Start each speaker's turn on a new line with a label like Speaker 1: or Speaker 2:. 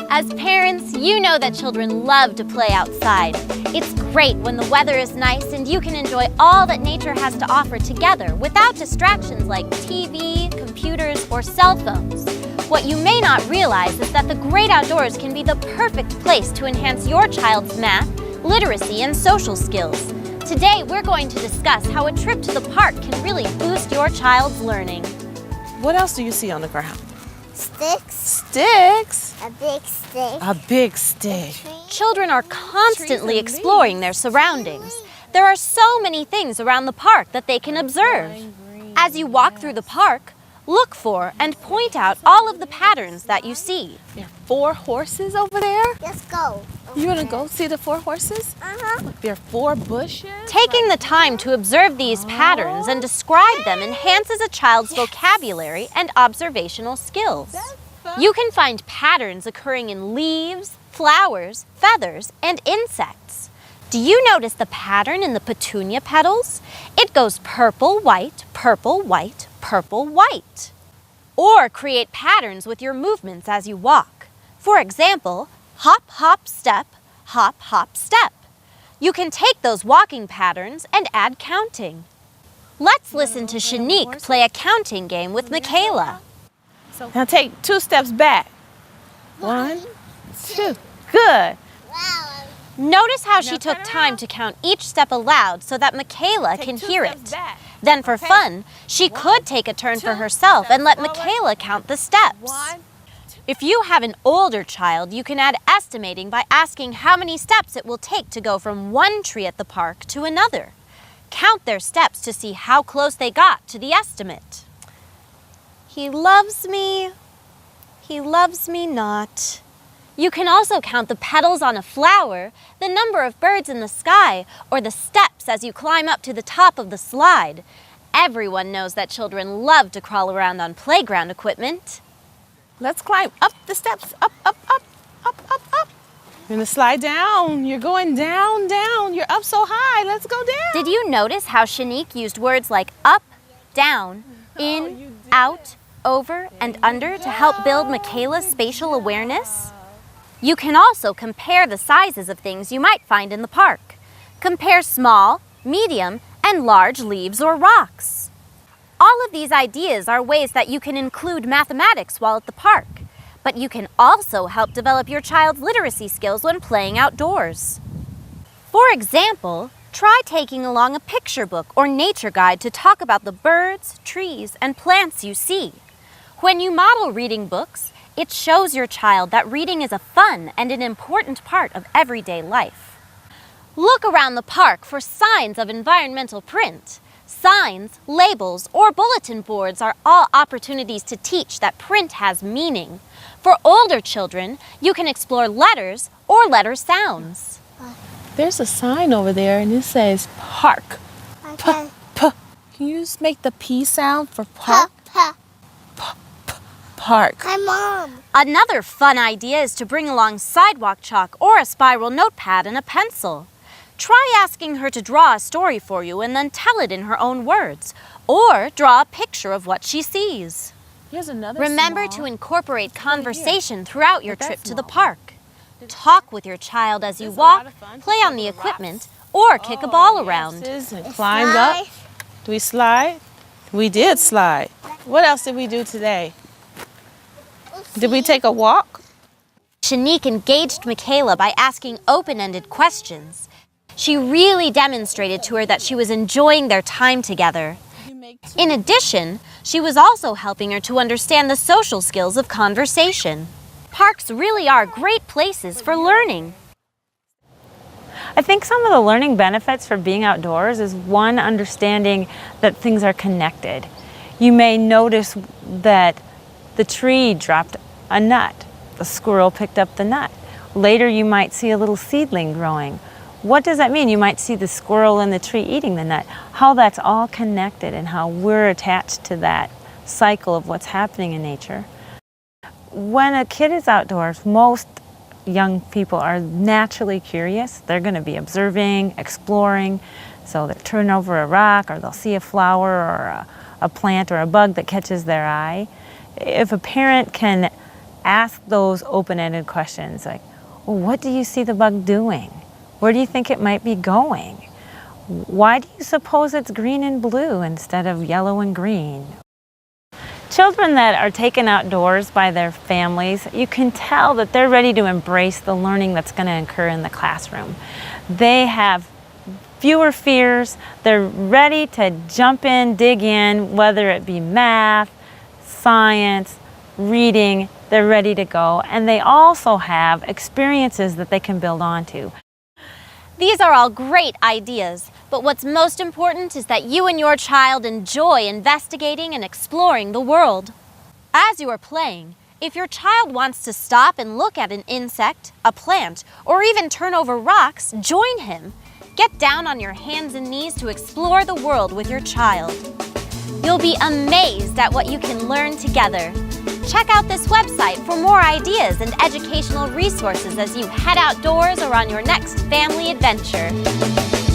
Speaker 1: As parents, you know that children love to play outside. It's great when the weather is nice and you can enjoy all that nature has to offer together without distractions like TV, computers, or cell phones. What you may not realize is that the great outdoors can be the perfect place to enhance your child's math, literacy, and social skills. Today, we're going to discuss how a trip to the park can really boost your child's learning.
Speaker 2: What else do you see on the ground?
Speaker 3: Sticks.
Speaker 2: Sticks?
Speaker 3: A big stick.
Speaker 2: A big stick.
Speaker 1: Children are constantly exploring their surroundings. There are so many things around the park that they can observe. As you walk through the park, look for and point out all of the patterns that you see.
Speaker 2: There are 4 horses over there.
Speaker 3: Let's go.
Speaker 2: You want to go see the 4 horses? Look, there are 4 bushes.
Speaker 1: Taking the time to observe these patterns and describe them enhances a child's vocabulary and observational skills. You can find patterns occurring in leaves, flowers, feathers, and insects. Do you notice the pattern in the petunia petals? It goes purple, white, purple, white, purple, white. Or create patterns with your movements as you walk. For example, hop, hop, step, hop, hop, step. You can take those walking patterns and add counting. Let's listen to Shanique play a counting game with Michaela.
Speaker 2: Now take 2 steps back. 1, 2. Good.
Speaker 3: Wow.
Speaker 1: Notice how she took time to count each step aloud so that Michaela can hear it. Then for fun, she could take a turn for herself and let Michaela count the steps. If you have an older child, you can add estimating by asking how many steps it will take to go from one tree at the park to another. Count their steps to see how close they got to the estimate. He loves me not. You can also count the petals on a flower, the number of birds in the sky, or the steps as you climb up to the top of the slide. Everyone knows that children love to crawl around on playground equipment.
Speaker 2: Let's climb up the steps. Up, up, up, up, up, up. You're going to slide down. You're going down, down. You're up so high. Let's go down.
Speaker 1: Did you notice how Shanique used words like up, down, in, out, over, and under to help build Michaela's spatial awareness? You can also compare the sizes of things you might find in the park. Compare small, medium, and large leaves or rocks. All of these ideas are ways that you can include mathematics while at the park, but you can also help develop your child's literacy skills when playing outdoors. For example, try taking along a picture book or nature guide to talk about the birds, trees, and plants you see. When you model reading books, it shows your child that reading is a fun and an important part of everyday life. Look around the park for signs of environmental print. Signs, labels, or bulletin boards are all opportunities to teach that print has meaning. For older children, you can explore letters or letter sounds.
Speaker 2: There's a sign over there and it says park.
Speaker 3: Okay.
Speaker 2: P. Can you just make the P sound for park?
Speaker 3: Pa.
Speaker 2: Park.
Speaker 3: Hi, Mom.
Speaker 1: Another fun idea is to bring along sidewalk chalk or a spiral notepad and a pencil. Try asking her to draw a story for you and then tell it in her own words, or draw a picture of what she sees.
Speaker 2: Here's another
Speaker 1: Remember
Speaker 2: small.
Speaker 1: to incorporate conversation throughout your trip to the park. Talk with your child as you walk, play on the equipment, or kick a ball around.
Speaker 2: And climbed up. Do we slide? We did slide. What else did we do today? Did we take a walk?
Speaker 1: Shanique engaged Michaela by asking open-ended questions. She really demonstrated to her that she was enjoying their time together. In addition, she was also helping her to understand the social skills of conversation. Parks really are great places for learning.
Speaker 4: I think some of the learning benefits for being outdoors is one, understanding that things are connected. You may notice that the tree dropped a nut. The squirrel picked up the nut. Later you might see a little seedling growing. What does that mean? You might see the squirrel in the tree eating the nut. How that's all connected and how we're attached to that cycle of what's happening in nature. When a kid is outdoors, most young people are naturally curious. They're going to be observing, exploring. So they turn over a rock, or they'll see a flower or a plant or a bug that catches their eye. If a parent can ask those open-ended questions like, well, what do you see the bug doing? Where do you think it might be going? Why do you suppose it's green and blue instead of yellow and green? Children that are taken outdoors by their families, you can tell that they're ready to embrace the learning that's going to occur in the classroom. They have fewer fears. They're ready to jump in, dig in, whether it be math, science, reading, they're ready to go. And they also have experiences that they can build onto.
Speaker 1: These are all great ideas, but what's most important is that you and your child enjoy investigating and exploring the world. As you are playing, if your child wants to stop and look at an insect, a plant, or even turn over rocks, join him. Get down on your hands and knees to explore the world with your child. You'll be amazed at what you can learn together. Check out this website for more ideas and educational resources as you head outdoors or on your next family adventure.